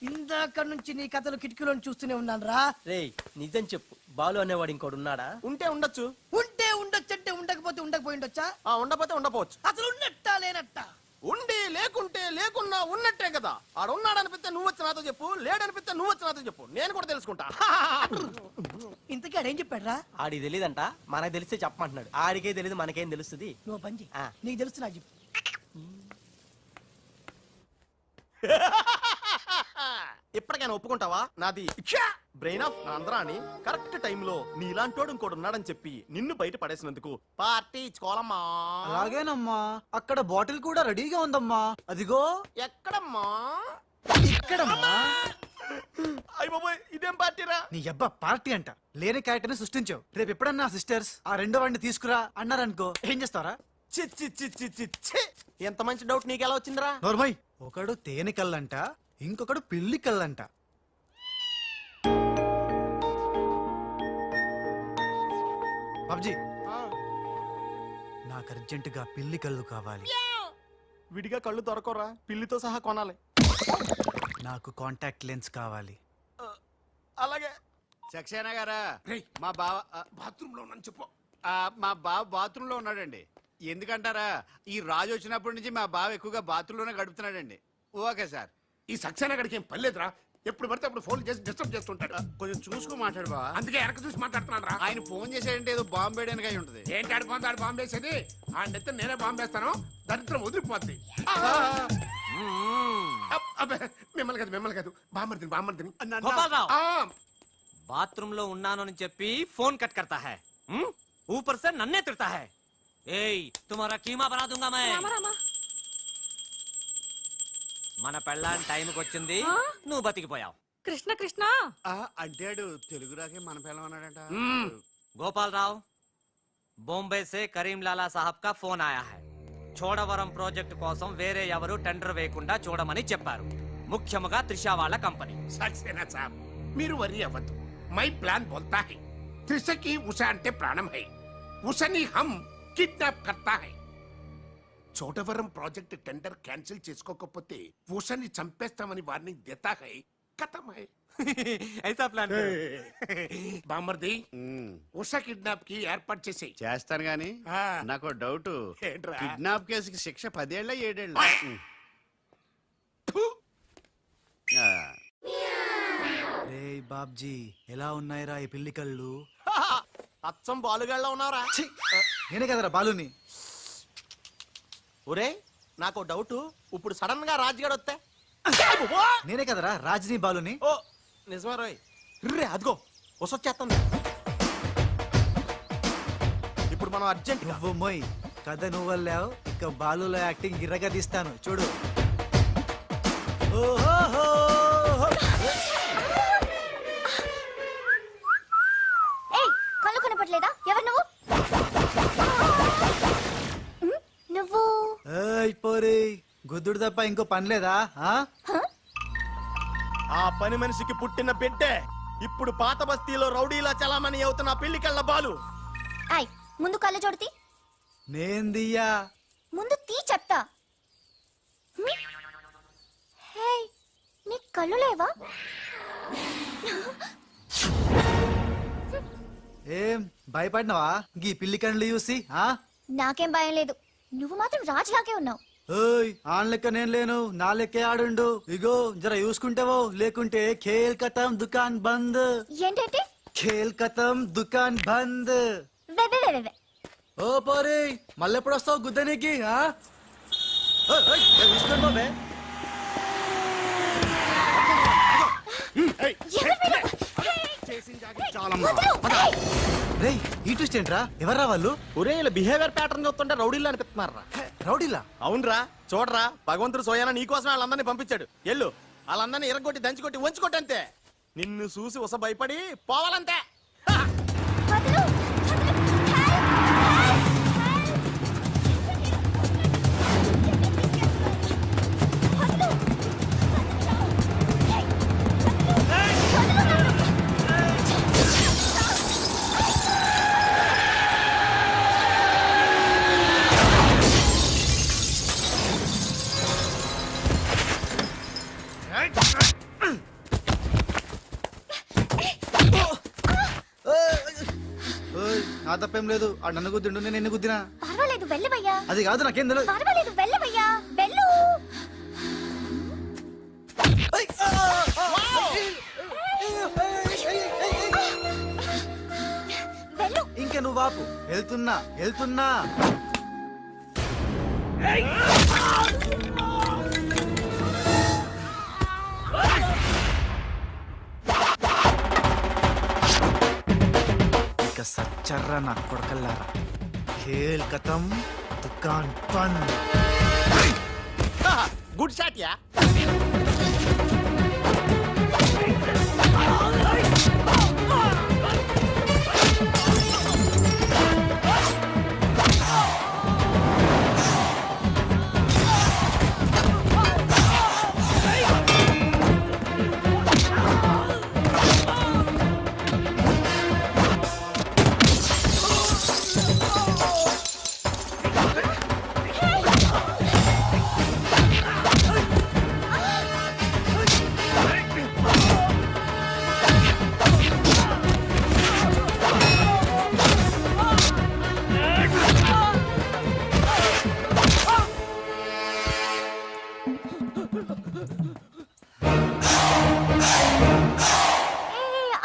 ఇందాక నుంచి నీ కథలు కిటికీలో చూస్తూనే ఉన్నాను రా. రేయ్ నిజం చెప్పు, బాలు అనేవాడు ఇంకోడు ఉన్నాడా? ఉంటే ఉండొచ్చు. ఉంటే ఉండొచ్చంటే ఉండకపోతే ఉండకపోయి ఉండొచ్చా? ఉండపోతే ఉండపోవచ్చు. అసలు ఉన్నట్టా లేనట్టా? ఉండి లేకుంటే లేకున్నా ఉన్నట్టే కదా. ఆడ ఉన్నాడనిపిస్తే నువ్వు వచ్చి నాతో చెప్పు, లేడనిపిస్తే నువ్వు వచ్చి నాతో చెప్పు, నేను కూడా తెలుసుకుంటా. ఇంతకీ ఆడేం చెప్పాడు రా? ఆడికి తెలీదంట, మనకు తెలిస్తే చెప్పమంటున్నాడు. ఆడికే తెలీదు, మనకేం తెలుస్తుంది? నువ్వు పంచి నీకు తెలుసు నాకు చెప్పు. ఇప్పటికైనా ఒప్పుకుంటావా? నాది బ్రెయిన్ ఆఫ్ ఆంధ్రా అని కరెక్ట్ టైంలో నీలాంటోడు ఇంకోటి ఉన్నాడని చెప్పి నిన్ను బయట పడేసినందుకు పార్టీ ఇచ్చుకోవాలమ్మా. అలాగేనమ్మా, అక్కడ బాటిల్ కూడా రెడీగా ఉందమ్మా. అదిగో. ఎక్కడమ్మా? ఇక్కడమ్మా. అయ్య బాబోయ్, ఇదేం పార్టీరా? నీ అబ్బా పార్టీ అంట. లేని క్యారెక్టర్ ని సృష్టించావు. రేపు ఎప్పుడన్నా సిస్టర్స్ ఆ రెండో వాడిని తీసుకురా అన్నారనుకో, ఏం చేస్తారా? ఎంత మంచి డౌట్ నీకెలా వచ్చిందిరా? నోర్మయ్, ఒకడు తేనె కళ్ళంట, ఇంకొకడు పిల్లి కళ్ళంట. బాబ్జీ, నాకు అర్జెంటుగా పిల్లి కళ్ళు కావాలి. విడిగా కళ్ళు దొరకరా, పిల్లితో సహా కొనాలి. నాకు కాంటాక్ట్ లెన్స్ కావాలి. అలాగే. సక్సేనా గారా, మా బావ బాత్రూమ్ లో ఉన్నాను చెప్పు. మా బావ బాత్రూమ్ లో ఉన్నాడండి. ఎందుకంటారా, ఈ రాజు వచ్చినప్పటి నుంచి మా బావ ఎక్కువగా బాత్రూమ్ లోనే గడుపుతున్నాడండి. Okay sir. ఈ సక్సేనా గడికి ఏం పర్లేదురా, ఎప్పుడు పడితే అప్పుడు ఫోన్ చేసి డిస్టర్బ్ చేస్తుంటాడు. కొంచెం చూసుకో మాట్లాడు బావ. అందుకే వెనక చూసి మాట్లాడుతున్నాను రా. ఆయన ఫోన్ చేసాడంటే ఏదో బాంబు వేయడానికి అయి ఉంటది. ఏంటి ఆడు బాంబు వేసేది? ఆ నెత్త నేనే బాంబు వేస్తాను, దరిద్రం వదిలిపోద్ది. మిమ్మల్ని కాదు బామ్మర్దిని. बाथरूम लो उन्नानो ने చెప్పి फोन कट करता है, ऊपर से नन्हे तिरता है. ఏయ్ तुम्हारा कीमा बना दूंगा मैं. మన పెళ్ళాం టైం కి వచ్చింది, నువ్వు బతికిపోయావు. కృష్ణ కృష్ణ అంటాడు తెలుగు రాకే మన పిల్ల ఉన్నాడంట. गोपाल राव, बॉम्बे से करीम लाला साहब का फोन आया है. చోడవరం ప్రాజెక్ట్ కోసం వేరే ఎవరు టెండర్ వేయకుండా చూడమని చెప్పారు, ముఖ్యంగా త్రిషా వాళ్ళ కంపెనీ. సక్సేనా సాబ్, మీరు వరి అవ్వద్దు. మై ప్లాన్ బోల్తా హై. త్రిషకి ఉషా అంటే ప్రాణం హై. ఉషని హమ్ కిడ్నాప్ కర్తా హై. చోడవరం ప్రాజెక్ట్ టెండర్ క్యాన్సిల్ చేసుకోకపోతే ఉషని చంపేస్తామని వార్నింగ్ దేతా హై. ఖతం హై. ఐసా ప్లాన్ బామర్ది, ఉషా కిడ్నాప్ కి ఏర్పాటు చేసి చేస్తాను గాని నాకు డౌట్. ఏంట్రా? కిడ్నాప్ కేసుకి శిక్ష 10 ఏళ్ళ 7 ఏళ్ళ? రే బాబ్జీ, ఎలా ఉన్నాయిరా ఈ పిల్లి కళ్ళు? అచ్చం బాలుగాళ్ళ ఉన్నారా? ఛీ, నేనే కదరా బాలుని. ఒరే నాకు డౌట్, ఇప్పుడు సడన్ గా రాజుగాడు వస్తే? నేనే కదరా రాజనీ బాలుని. ఓ నిజమే రోయ్. రే అదిగో వసొచ్చేస్తుంది. ఇప్పుడు మనం అర్జెంట్ నువ్వు మొయ్, కథ నువ్వు వెళ్ళావు, ఇక బాలులో యాక్టింగ్ గిర్రగా తీస్తాను చూడు. ఓహో, కళ్ళు కనపడలేదా? ఎవరు నువ్వు? నువ్వు పోరే, గుద్దుడు తప్ప ఇంకో పని లేదా? ఆ పని మనిషికి పుట్టిన బిడ్డే ఇప్పుడు పాత బస్తీలో రౌడీలా చలామణి అవుతున్న పిల్లికళ్ళ బాలు. ఆయ్, ముందు కళ్ళు చూడతి. నేందియ్యా, ముందు తీ చెప్తా. హే, నీ కళ్ళు లేవా? ఏం భయపడినవా గీ పిల్లి కళ్ళు చూసి? నాకేం భయం లేదు, నువ్వు మాత్రం రాజులాగే ఉన్నావు. ఓయ్, ఆన్ లెక్క నేను లేను, నా లెక్కే ఆడుండు. ఇగో జర చూసుకుంటావో, లేకుంటే ఖేల్ ఖతం దుకాన్ బంద్. ఏంటంటే? ఖేల్ ఖతం దుకాన్ బంద్. ఓ పోరే, మళ్ళెప్పుడు వస్తావు గుద్దనికి? చూసుకోండి బాబే. రేయ్, ఈ ట్విస్ట్ ఏంట్రా? ఎవర్రా వాళ్ళు? ఒరే ఇలా బిహేవియర్ ప్యాటర్న్ చూస్తుంటే రౌడీలు అనిపిస్తున్నారా? రౌడీలా? అవునరా, చూడరా, భగవంతుడు సోయానా నీకోసం వాళ్ళందరినీ పంపించాడు. ఎల్లు వాళ్ళందరినీ ఎరగొట్టి దంచుకొట్టి వంచుకొట్టి అంతే. నిన్ను చూసి ఉస భయపడి పోవాలంతే. నా తప్పేం లేదు ఆ నన్ను గుద్దిండు నేను ఎన్ని గుద్దినా పర్వాలేదు వెళ్ళవయ్యా. అది కాదు నాకేం తెలియదు పర్వాలేదు వెళ్ళవయ్యా. వెళ్ళు. వెళ్ళు. ఇంకా నువ్వు వాపు వెళ్తున్నా వెళ్తున్నా ఇక సచ్చర్రా నా కొడకల్లారా ఖేల్ కథం దుకాన్ బంద్ గుడ్ షాట్ యా.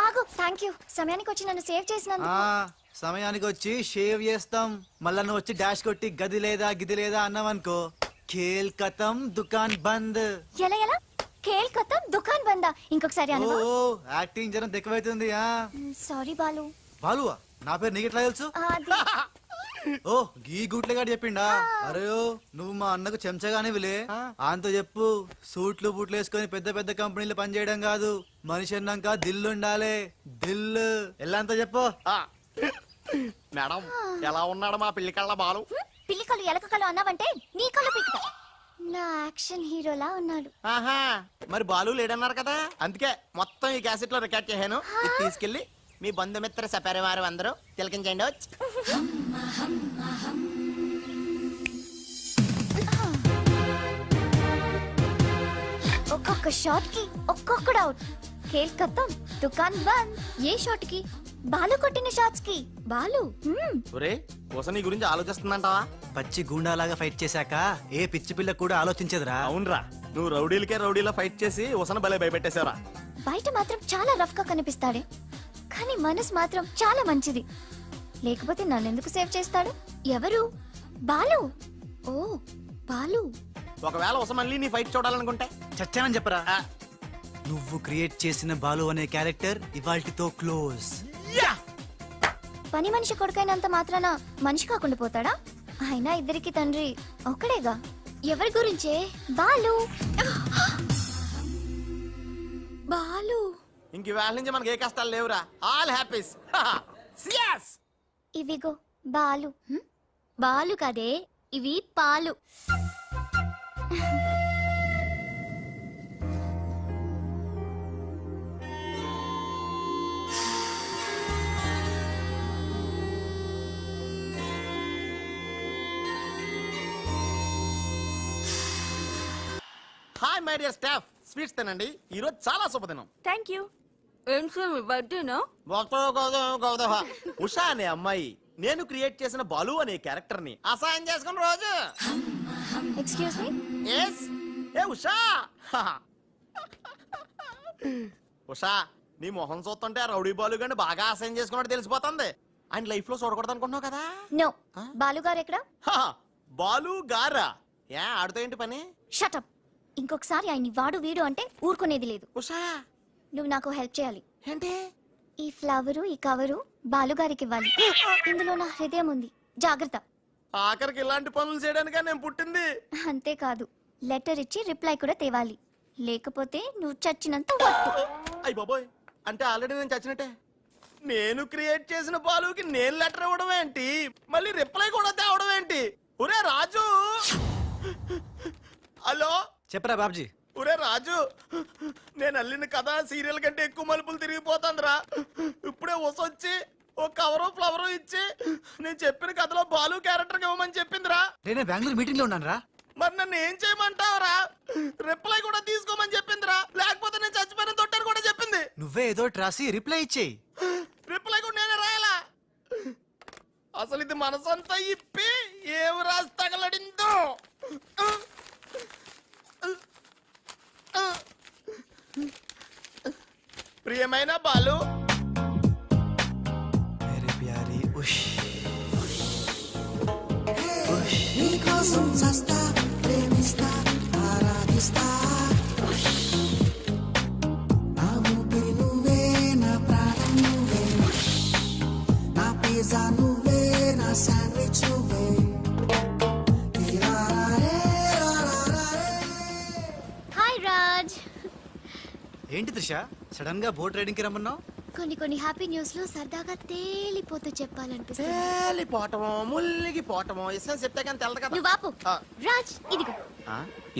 ఆగు. థ్యాంక్ యూ సమయానికి వచ్చి నన్ను సేవ్ చేసినందుకు. సమయానికి వచ్చి షేవ్ చేస్తాం మళ్ళా నువ్వు వచ్చి డాష్ కొట్టి గది లేదా గిది లేదా అన్నావనుకో ఖేల్ కథం దుకాన్ బంద్ ఎలా ఎలా ఖేల్ ఖతం దుకాన్ బందా. ఇంకొకసారి ఓ అనవా? యాక్టింగ్ జనం ఎక్కువైతుంది సారీ బాలు. బాలువా నా పేరు నీకు ఎట్లా తెలుసు అది ఓ గీ గుట్లగాడు చెప్పిండా అరే ఓ, నువ్వు మా అన్నకు చెంచగానే విలే ఆయనతో చెప్పు సూట్లు బూట్లు వేసుకొని పెద్ద పెద్ద కంపెనీలు పనిచేయడం కాదు మనిషి అన్నాక దిల్లు ఉండాలి దిల్లు ఎల్లంతా చెప్పు మేడం ఎలా ఉన్నాడు మా పిల్లి కళ్ళ బాలు? పిల్లి కళ్ళు ఎలక కళ్ళు అన్నావంటే నీ కళ్ళు పీకుతా. నా యాక్షన్ హీరోలా ఉన్నాడు. ఆహా మరి బాలు లేడన్నారు కదా, అందుకే మొత్తం ఈ క్యాసెట్ లో రికార్డ్ చేశాను. ఇది తీసుకెళ్లి మీ బంధుమిత్ర సపరివారు అందరూ తిలకించండి. వచ్చి ఒక్కొక్క షాట్ కి ఒక్కొక్కడు అవుట్. ఖేల్ ఖతం దుకాన్ బంద్. ఏ షాట్ కి? బాలు కొట్టిన షాట్స్ కి. బాలు ఒరే కోసం నీ గురించి ఆలోచిస్తుందంటావా? పచ్చి గూండాలాగా ఫైట్ చేశాక ఏ పిచ్చి పిల్ల కూడా ఆలోచించదురా అవునరా, నువ్వు రౌడీలకే రౌడీలో ఫైట్ చేసి ఉసన భలే భయపెట్టేశారా. బయట మాత్రం చాలా రఫ్ గా కనిపిస్తాడే, కానీ మనసు మాత్రం చాలా మంచిది. లేకపోతే నన్నెందుకు సేవ్ చేస్తాడు? ఎవరు? బాలు. ఓ బాలు. ఒకవేళ ఉస మళ్ళీ నీ ఫైట్ చూడాలనుకుంటే చచ్చానని చెప్పరా నువ్వు క్రియేట్ చేసిన బాలు అనే క్యారెక్టర్ ఇవాల్టితో క్లోజ్. పని మనిషి కొడుకైనంత మాత్రాన మనిషి కాకుండా పోతాడా? అయినా ఇద్దరికి తండ్రి ఒక్కడేగా. ఎవరి గురించే? బాలు. బాలు. ఇంక వేళ నుంచి మనకి ఏ కష్టాలు లేవురా. All happies. ఇవిగో బాలు. బాలు కదే, ఇవి పాలు. Hi my dear staff, sweets తినండి. ఈ రోజు చాలా శుభదినం. Thank you. ఏం సార్ మీ బర్త్డేనా? ఉషా అనే అమ్మాయి నేను క్రియేట్ చేసిన బాలు అనే క్యారెక్టర్ ని అసహాయం చేసుకున్న రోజు. Excuse me. ఎస్ ఏ ఉషా. ఉషా నీ మొహం చూస్తుంటే ఆ రౌడీ బాలు గాని బాగా అసహాయం చేసుకున్నట్టు తెలిసిపోతుంది. ఆయన లైఫ్ లో చూడకూడదు అనుకుంటున్నావు కదా. నో. బాలు గారు ఎక్కడ? బాలు గారా? ఏ ఆడుతో ఏంటి పని? షటప్. ఇంకొకసారి ఆయన్ని వాడు వీడు అంటే ఊరుకునేది లేదు. ఉషా నువ్వు నాకు హెల్ప్ చేయాలి. ఏంటి? ఈ ఫ్లవరు ఈ కవరు బాలుగారికి ఇవ్వాలి. ఇందులో నా హృదయం ఉంది, జాగ్రత్త. ఆఖరికి ఇలాంటి పనులు చేయడానికే నేను పుట్టింది. అంతేకాదు లెటర్ ఇచ్చి రిప్లై కూడా తేవాలి, లేకపోతే నువ్వు చచ్చినంత వట్టు. అయ్య బాబోయ్, అంటే ఆల్రెడీ నేను చచ్చినట్టే. నేను క్రియేట్ చేసిన బాలుకి నేను లెటర్ ఇవ్వడం ఏంటి, మళ్ళీ రిప్లై కూడా తేవడం ఏంటి? ఒరే రాజు. హలో చెప్పరా బాబ్జీ. ఒరే రాజు, నేను అల్లిన కథ సీరియల్ కంటే ఎక్కువ మలుపులు తిరిగిపోతుందిరా. ఇప్పుడే వసొచ్చి ఓ కవరు ఫ్లవరు ఇచ్చి నేను చెప్పిన కథలో బాలు క్యారెక్టర్ ఇవ్వమని చెప్పిందిరా. నేను బెంగళూరు మీటింగ్ లో ఉన్నాను రా. మరి నన్ను ఏం చేయమంటావరా? రిప్లై కూడా తీసుకోమని చెప్పిందిరా, లేకపోతే నేను చచ్చిపోయిన తొట్టని కూడా చెప్పింది. నువ్వే ఏదో రాసి రిప్లై ఇచ్చేయి. రిప్లై కూడా నేనే రాయాలా? అసలు ఇది మనసంతా ఇప్పి ఏం రాసి తగలడిందో. ప్రియమైన బాలు, మేరే ప్యారీ ఉష్ హాయ్ రాజ్. ఏంటి త్రిష సడన్ గా బోట్ రైడింగ్ కి రమ్మన్నావు? కొన్ని హ్యాపీ న్యూస్ లో సరదాగా తేలిపోతూ చెప్పాలనిపిస్తుంది. తేలిపోవటమో ముల్లిగిపోవటమో ఇష్టం చెప్తే కానీ తెలదు కదా. నువ్వు ఆపు. ఆ. రాజ్ ఇదిగో.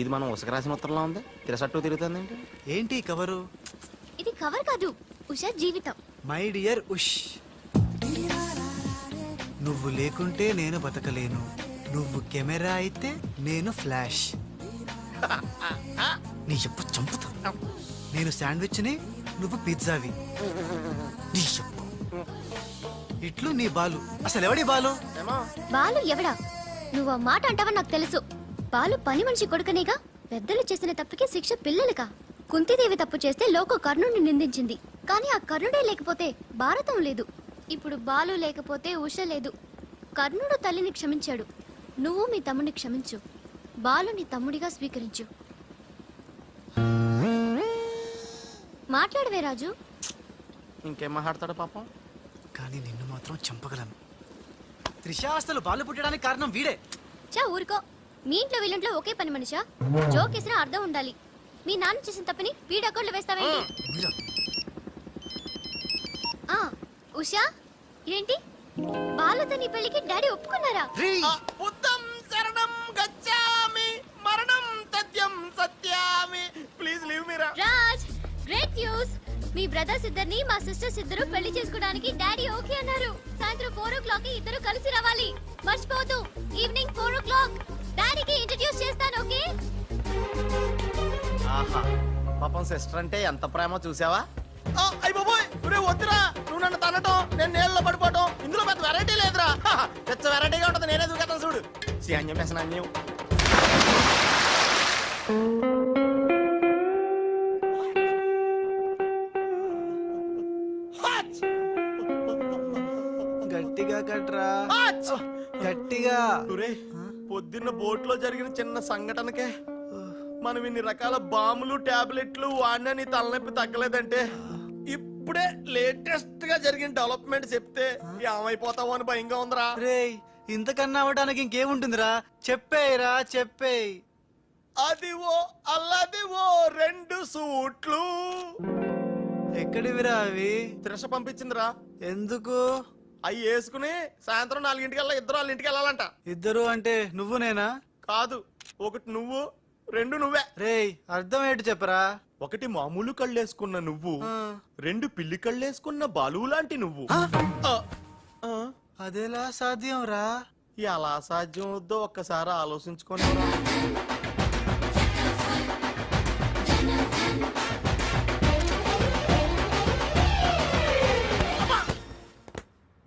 ఇది మనం ఉసక రాసిన ఉత్తరంలో ఉంది, తిరసట్టు తిరుగుతుంది ఏంటి? ఏంటి కవరు? ఇది కవర్ కాదు, ఉషా జీవితం. మై డియర్ ఉష్, నువ్వు లేకుంటే నేను బతకలేను. నువ్వు కెమెరా అయితే నేను ఫ్లాష్. నీ చెప్పు చంపుతా. నేను శాండ్విచ్ని, నువ్వు పిజ్జావి. నీ చెప్పు ఇట్లు నీ బాలు. అసలు ఎవడి బాలు? ఏమో బాలు ఎవడా? నువ్వు ఆ మాట అంటావని నాకు తెలుసు. బాలు పని మనిషి కొడుకనేగా. పెద్దలు చేసిన తప్పుకి శిక్ష పిల్లలకా? కుంతిదేవి తప్పు చేస్తే లోక కర్ణుడిని నిందించింది. కానీ ఆ కర్ణుడే లేకపోతే భారతం లేదు. ఇప్పుడు బాలు లేకపోతే ఉష లేదు. కర్ణుడు తల్లిని క్షమించాడు. నువ్వు మీ తమ్ముడిని క్షమించు. బాలు నీ తమ్ముడిగా స్వీకరించు. మాట్లాడవే రాజు. ఇంకేం మాట్లాడతాడు పాపం. కానీ నిన్ను మాత్రం చంపగలను. త్రిష అసలు బాలు పుట్టడానికి కారణం వీడే. చా ఊరుకో. మీ ఇంట్లో వీళ్ళంట్లో ఒకే పని మనిషా? జోక్ వేసినా అర్థం ఉండాలి. మీ నాన్న చేసిన తప్పని వీడి అకౌంట్లో వేస్తావేంటి? వీడా? ఆ, ఉషా ఏంటి బాలుతో నీ పెళ్లికి డాడీ ఒప్పుకున్నారా? రేయ్! బుద్ధం శరణం గచ్చామి, మరణం తథ్యం సత్యామి. ప్లీజ్ లీవ్ మీ రా. Raj, great news. మీ బ్రదర్స్ ఇద్దరిని మా సిస్టర్స్ ఇద్దరు పెళ్లి చేసుకోవడానికి డాడీ ఓకే అన్నారు. సాయంత్రం 4 o'clock కి ఇద్దరు కలిసి రావాలి. మర్చిపోవద్దు. ఈవినింగ్ 4 o'clock డాడీకి ఇంట్రడ్యూస్ చేస్తాను. ఓకే? ఆహా, పాపం సిస్టర్ అంటే ఎంత ప్రేమో చూసావా? అయ్య బాబోయ్, ఒరే వద్దురా. నువ్వు నన్ను తనటం, నేను నీళ్ళలో పడిపోవటం, ఇందులో పెద్ద వెరైటీ లేదురా. పెద్ద వెరైటీగా ఉంటుంది. నేనే దూకేస్తాను చూడు. అన్యం వేసిన అన్యం. గట్టిగా కట్రా, గట్టిగా. ఒరే, పొద్దున్న బోట్ లో జరిగిన చిన్న సంఘటనకే మనం ఇన్ని రకాల బాంబులు టాబ్లెట్లు వాడినా నీ తలనొప్పి తగ్గలేదంటే ఇప్పుడే లేటెస్ట్ గా జరిగిన డెవలప్మెంట్ చెప్తే ఏమైపోతావు అని భయంగా ఉందిరా. రేయ్, ఇంతకన్నా అవ్వడానికి ఇంకేముంటుందిరా? చెప్పేయరా, చెప్పేయ్. అదివో అల్లదివో 2 సూట్లు. ఎక్కడివిరా అవి? త్రిష పంపించిందిరా. ఎందుకు? అవి వేసుకుని సాయంత్రం 4 ఇద్దరు వాళ్ళ ఇంటికి వెళ్ళాలంట. ఇద్దరు అంటే నువ్వు నేనా? కాదు, ఒకటి నువ్వు, 2 నువ్వే. రేయ్, అర్థం ఏంటి చెప్పరా? ఒకటి మామూలు కళ్ళేసుకున్న నువ్వు, 2 పిల్లి కళ్ళేసుకున్న బాలు లాంటి నువ్వు. అదెలా సాధ్యం రా? ఎలా సాధ్యం వద్దో ఒక్కసారి ఆలోచించుకొని.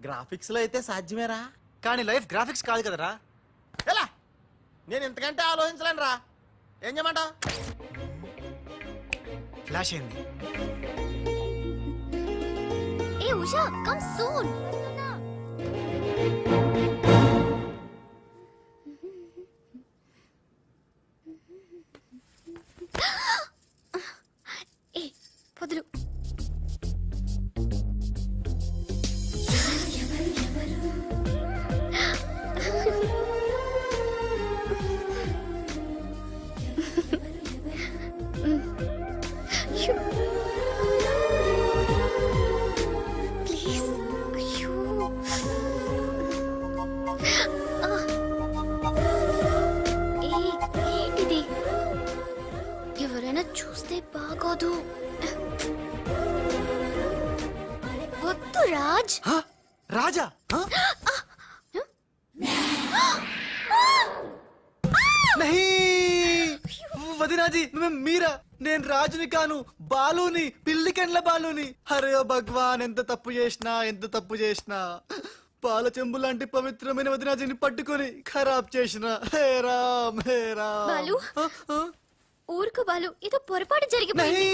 గ్రాఫిక్స్ లో అయితే సాధ్యమేరా, కానీ లైఫ్ గ్రాఫిక్స్ కాదు కదరా. ఎలా? నేను ఇంతకంటే ఆలోచించలేను రా. ఏం చేయమంటావు? ఫ్లాష్ అయింది. ఏ ఉషా, కమ్ సూన్. ఏ వదులు. ప్లీజ్. అయ్యో. ఏంటిది? ఎవరైనా చూస్తే బాగోదు. వద్దు రాజ్. హ? రాజా? హ? నహీ! వదినాజీ, మీరా? నేను రాజుని కాను, బాలుని, పిల్లికెండ్ల బాలుని. అరే భగవాన్, ఎంత తప్పు చేసినా, ఎంత తప్పు చేసినా పాల చెంబు లాంటి పవిత్రమైన వదినాజిని పట్టుకొని ఖరాబ్ చేసిన హే రామ్ హే రామ్ బాలు? ఊరుకు బాలు, ఇది పొరపాటు జరిగిపోయింది.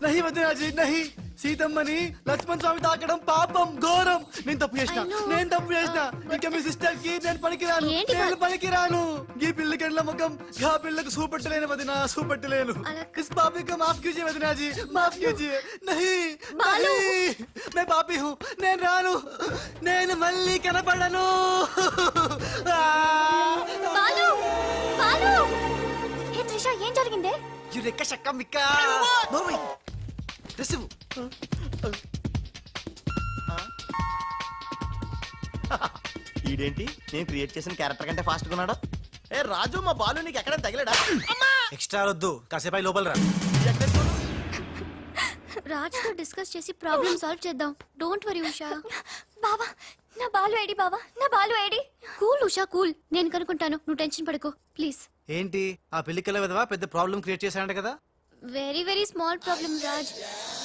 నహి వదినాజీ నహి, సీతమ్మని లక్ష్మణ్ స్వామి తాకడం పాపం ఘోరం. నేను తప్పు చేసిన, నేను తప్పు చేసిన. ఇంకా మీ సిస్టర్ కి నేను పనికిరాను, ఏంటి నేను పనికిరాను. ఈ పిల్లకెళ్ళ ముఖం గా పిల్లకు చూపెట్టలేను వదినా, చూపెట్టలేను. ఇస్ పాపి కా మాఫ్ కీజియే వదినాజీ, మాఫ్ కీజియే. నహి బాలు! నహి, मैं पापी हूँ, నేను రాను, నేను మళ్ళీ కనపడను. బాలు! బాలు! హే త్రిష, ఏం జరిగిందే? యురెక్క షక్క మిక్క నోర్మై రిసివ్. ఈడేంటి నేను క్రియేట్ చేసిన క్యారెక్టర్ కంటే ఫాస్ట్ గా ఉన్నాడు. ఏ రాజు, మా బాలు నీకు ఎక్కడ తగిలాడా? ఎక్స్ట్రా వద్దు, కాసేపు లోపల రా. రాజ్ తో డిస్కస్ చేసి ప్రాబ్లం సాల్వ్ చేద్దాం. Don't worry Usha. బావా, నా బాలు ఏడి బావా, నా Balu AD? Cool Usha cool, నేను కనుక్కుంటాను, నువ్వు టెన్షన్ పడకు ప్లీజ్. ఏంటి ఆ పెళ్లికల విధవా పెద్ద ప్రాబ్లం క్రియేట్ చేశాడంట కదా? Very very small problem Raj,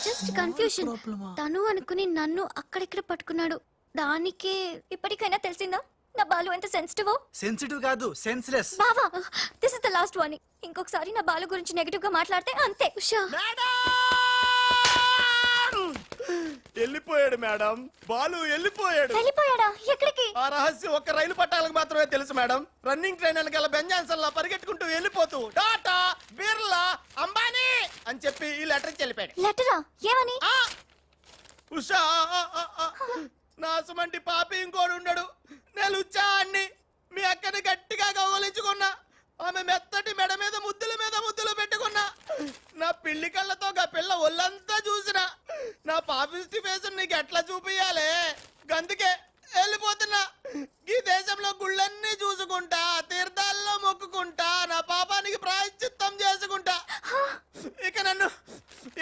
just confusion. తను అనుకుని నన్ను అక్కడిక్కడ పట్టుకున్నాడు, దానికే. ఇప్పటికైనా తెలిసిందా నా బాలు ఎంత సెన్సిటివ్? సెన్సిటివ్ కాదు, సెన్స్లెస్. బావా, this is the last warning. ఇంకొకసారి నా బాలు గురించి నెగటివ్ గా మాట్లాడితే అంతే. ఉషా వెళ్ళిపోయాడు మేడం, బాలు వెళ్ళిపోయాడు. వెళ్ళిపోయాడా? ఎక్కడికి? ఆ రహస్యం ఒక్క రైలు పట్టాలకు మాత్రమే తెలుసు మేడం. రన్నింగ్ ట్రైన్ వెనకాల బెంజాన్సన్ లా పరిగెట్టుకుంటూ వెళ్ళిపోతూ టాటా, బిర్లా, అంబానీ అని చెప్పి ఈ లెటర్ ఇచ్చి వెళ్ళిపోయాడు. లెటరా? ఏమని? ఉషా, నా సుమంటి పాపి ఇంకోడు ఉండడు. నేను లుచ్చా అన్ని మీ అక్కని గట్టిగా కౌగలించుకున్నా. ఆమె మెత్తటి మెడ మీద ముద్దులు పెట్టుకున్నా. నా పిల్లి కళ్ళతో గా పిల్ల ఒళ్ళంతా చూసిన. నా పాపిస్టి ఫేస్ నీకు ఎట్లా చూపియాలే? గందుకే వెళ్ళిపోతున్నా. ఈ దేశంలో గుళ్ళన్నీ చూసుకుంటా, తీర్థాల్లో మొక్కుకుంటా, నా పాపానికి ప్రాయశ్చిత్తం చేసుకుంటా. ఇక నన్ను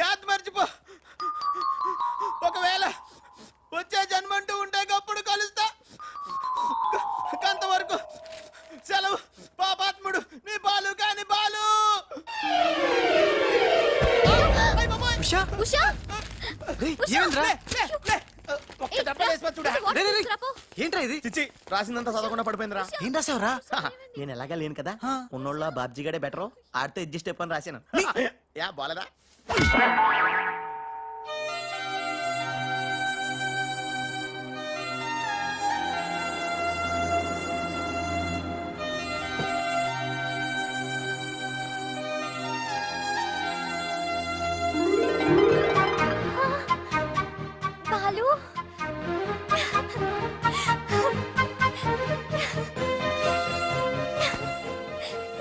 యాద్ మర్చిపో. ఒకవేళ వచ్చే జన్మంటూ ఉంటే గప్పుడు కలుస్తా. అంతవరకు సెలవు. పాపాత్ముడు నీ బాలు కాని బాలు. ఉషా ఉషా! ఏమైందిరా? ఒక్క దెబ్బ వేసి చూడా. ఏంట్రా ఇది? చిచ్చి, రాసిందంతా చదవకుండా పడిపోయిందిరా. ఏం రాసావురా? నేను ఎలాగా లేను కదా, ఉన్నోళ్ళ బాబ్జీ గడే బెటర్, ఆడితే అడ్జస్ట్ అయిపోయి రాశాను. యా బాలేదా? బాలు!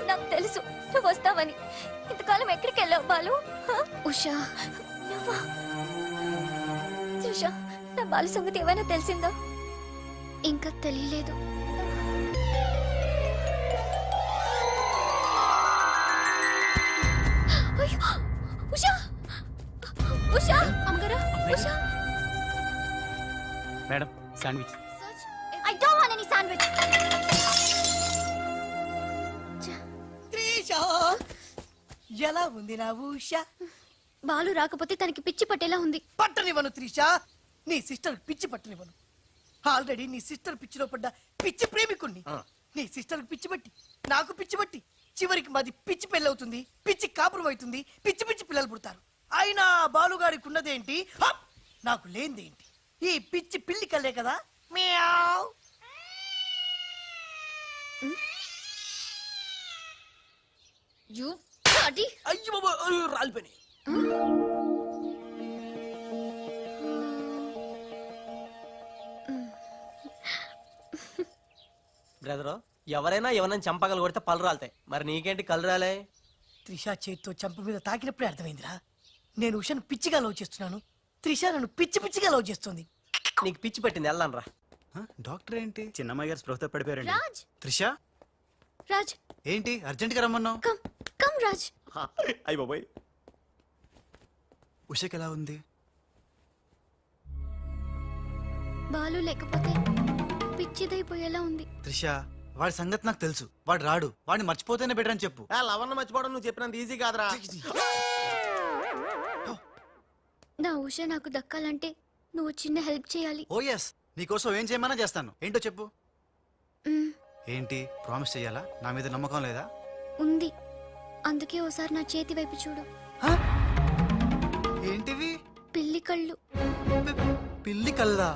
నాకు తెలుసు నువ్వు వస్తావని. ఇంతకాలం ఎక్కడికి వెళ్ళావు బాలు? ఉషా, నువ్వా? ఉషా, నా బాలు సంగతి ఏమైనా తెలిసిందా? ఇంకా తెలియలేదు. అయ్యో! ఉషా! ఉషా! అమ్మగారా! Usha! Madam sandwich. I don't want any sandwich. Trisha, ఎలా ఉంది నా ఉషా? బాలు రాకపోతే తనకి పిచ్చి పట్టేలా ఉంది. పట్టనివ్వను త్రిష, నీ సిస్టర్ పిచ్చి పట్టనివ్వను. ఆల్రెడీ నీ సిస్టర్ పిచ్చిలో పడ్డ పిచ్చి ప్రేమికుణ్ణి. నీ సిస్టర్ పిచ్చి పట్టి, నాకు పిచ్చి పట్టి, చివరికి మాది పిచ్చి పెళ్ళవుతుంది, పిచ్చి కాపురం అవుతుంది, పిచ్చి పిచ్చి పిల్లలు పుడతారు. అయినా బాలుగాడికి ఉన్నదేంటి, హప్! నాకు లేనిదేంటి? ఈ పిచ్చి పిల్లి కల్లే కదా. మియావ్. You bloody! అయ్యో బాబా, రాలిపోయి. బ్రదరు, ఎవరైనా ఎవరైనా చంపగలు కొడితే పళ్ళు రాలుతాయి, మరి నీకేంటి కళ్ళు రాలే? త్రిష చేతితో చంప మీద తాకినప్పుడే అర్థమైందిరా. నేను ఉషను పిచ్చిగా లవ్ చేస్తున్నాను, త్రిష నన్ను పిచ్చి పిచ్చిగా లవ్ చేస్తుంది. నీకు పిచ్చి పెట్టింది, వెళ్ళాను రా. డాక్టర్ ఏంటి? చిన్నమ్మాయి గారు స్పృహతో పడిపోయారండి. రాజ్! త్రిష రాజ్! ఏంటి అర్జెంట్ గా రమ్మన్నావు? Come come Raj! అయ్య బాబాయ్, ఉషకి ఎలా ఉంది? బాలు లేకపోతే పిచ్చిదైపోయేలా ఉంది. త్రిష, వాడి సంగతి నాకు తెలుసు. వాడు రాడు, వాడిని మర్చిపోతేనే బెటర్ అని చెప్పు. లవన్న మర్చిపోవడం నువ్వు చెప్పినంత ఈజీ కాదురా. నా ఉష నాకు దక్కాలంటే నువ్వు చిన్న హెల్ప్ చేయాలి. ఓ ఎస్, నీకోసం ఏం చేయమన్నా చేస్తాను. ఏంటో చెప్పు. మ్, ఏంటి ప్రామిస్ చెయ్యాలా? నా మీద నమ్మకం లేదా? ఉంది. అందుకే ఓసారి నా చేతి వైపు చూడు. హ? ఏంటివి? పిల్లి కళ్ళు. పిల్లి కల్లా?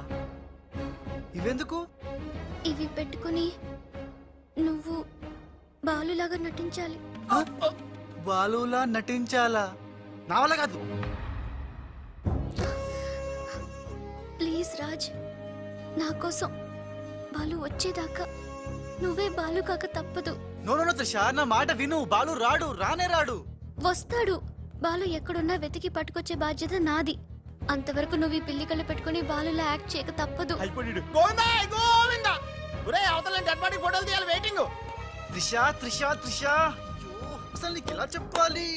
ఇవెందుకు? ఇవి పెట్టుకుని నువ్వు బాలులాగా నటించాలి. హ? బాలులా నటించాలా? నా వల్ల కాదు. ప్లీజ్ రాజ్, నా కోసం బాలు వచ్చేదాకా నువ్వే బాలు కాక తప్పదు. నో నో నో త్రిష, నా మాట విను. బాలు రాడు, రానే రాడు. వస్తాడు. బాలు ఎక్కడున్నా వెతికి పట్టుకొచ్చే బాధ్యత నాది. అంతవరకు నువ్వు ఈ పిల్లి కళ్ళు పెట్టుకుని బాలులా యాక్ట్ చేయక తప్పదు. అయిపోయాడు. గోవిందా గోవిందా. ఒరే అవతల డెడ్ బాడీ ఫోటోలు తీయాలి, వెయిటింగ్. త్రిష త్రిష త్రిష, అయ్యో, అసలు నీకు ఎలా చెప్పాలి?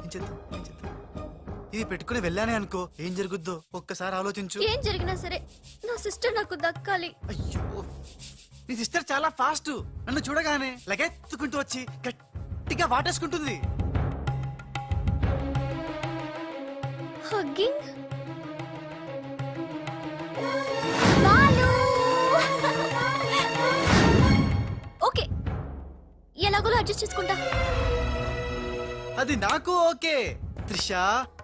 ఏం చేద్దాం, ఏం చేద్దాం? ఇది పెట్టుకుని వెళ్ళానే అనుకో, ఏం జరుగుద్దో ఒక్కసారి ఆలోచించు. ఏం జరిగినా సరే నా సిస్టర్ నాకు దక్కాలి. అయ్యో, నీ సిస్టర్ చాలా ఫాస్ట్. నన్ను చూడగానే లగెత్తుకుంటూ వచ్చి గట్టిగా వాటేసుకుంటుంది. హగ్గింగ్. బాలు! ఓకే, ఎలాగోలా అడ్జస్ట్ చేసుకుంటా. అది నాకు ఓకే. త్రిష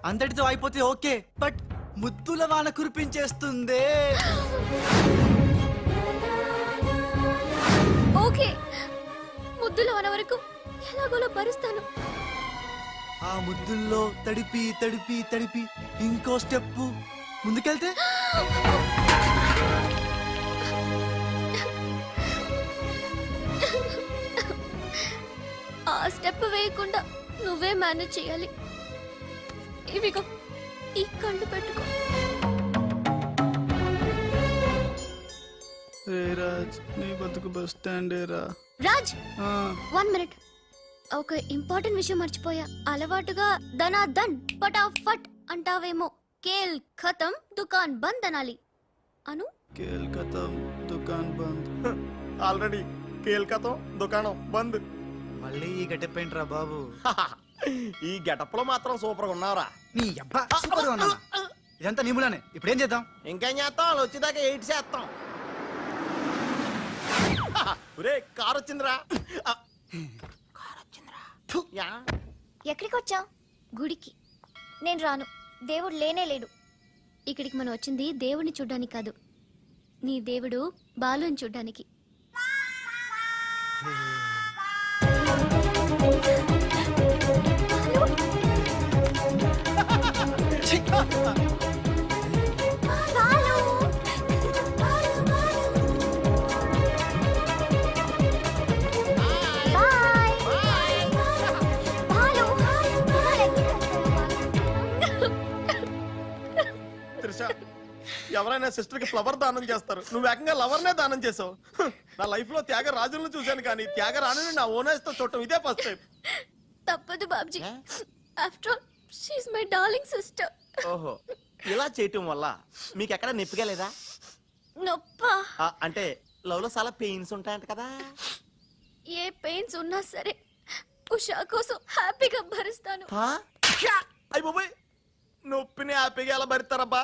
అంతటితో అయిపోతే ఓకే, బట్ ముద్దుల వాన కురిపించేస్తుందే. ఓకే, ముద్దుల వన వరకు ఎలాగోలా భరిస్తాను. ఆ ముద్దుల్లో తడిపి తడిపి తడిపి ఇంకో స్టెప్ ముందుకెళ్తే ఆ స్టెప్ వేయకుండా నువ్వే మేనేజ్ చేయాలి. ఇవిగో ఈ కళ్ళు పెట్టుకో. రాజ్, నీ బతుకు బస్ స్టాండ్ రా. రాజ్, 1 మినిట్. ఒక ఇంపార్టెంట్ విషయం మర్చిపోయా. అలవాటుగా ధనాధన్ ఫటాఫట్ అంటావేమో. కేల్ ఖతం దుకాన్ బంద్ అనాలి. అను. కేల్కతా దుకాన్ బంద్. ఆల్రెడీ కేల్కతం దుకాణం బంద్. మళ్ళీ ఈ గట్టెప్పేంట్రా బాబు? ఈ గెటప్ లో మాత్రం సూపర్ గా ఉన్నావురా. నీ అబ్బా సూపర్ గా ఉన్నానా? ఇదంతా నీ మూలానే. ఇప్పుడు ఏం చేద్దాం? ఇంకేం చేస్తాం, వాళ్ళు వచ్చేదాకా 8 చేస్తాం. ఒరే కార్ వచ్చిందిరా. ఫు, యా. ఎక్కడికి వచ్చావు? గుడికి. నేను రాను. దేవుడు లేనే లేడు. ఇక్కడికి మనం వచ్చింది దేవుడిని చూడ్డానికి కాదు, నీ దేవుడు బాలుని చూడ్డానికి. త్రిష, ఎవరైనా సిస్టర్ కి ఫ్లవర్ దానం చేస్తారు, నువ్వు ఏకంగా లవర్నే దానం చేసావు. నా లైఫ్ లో త్యాగరాజులను చూశాను కానీ త్యాగరాణిని నా ఓనర్స్ తో చూడటం ఇదే ఫస్ట్ టైం. తప్పదు Babji. After all she is my darling sister. ఓహో, ఇలా చేయటం వల్ల మీకు ఎక్కడ నొప్పిగా లేదా? నొప్పా? అంటే లవ్ లో చాలా పెయిన్స్ ఉంటాయంట కదా. ఏ పెయిన్స్ ఉన్నా సరే ఉషా కోసం హ్యాపీగా భరిస్తాను. అయ్యి బాబోయ్, నొప్పిని హ్యాపీగా ఎలా భరిస్తారబ్బా?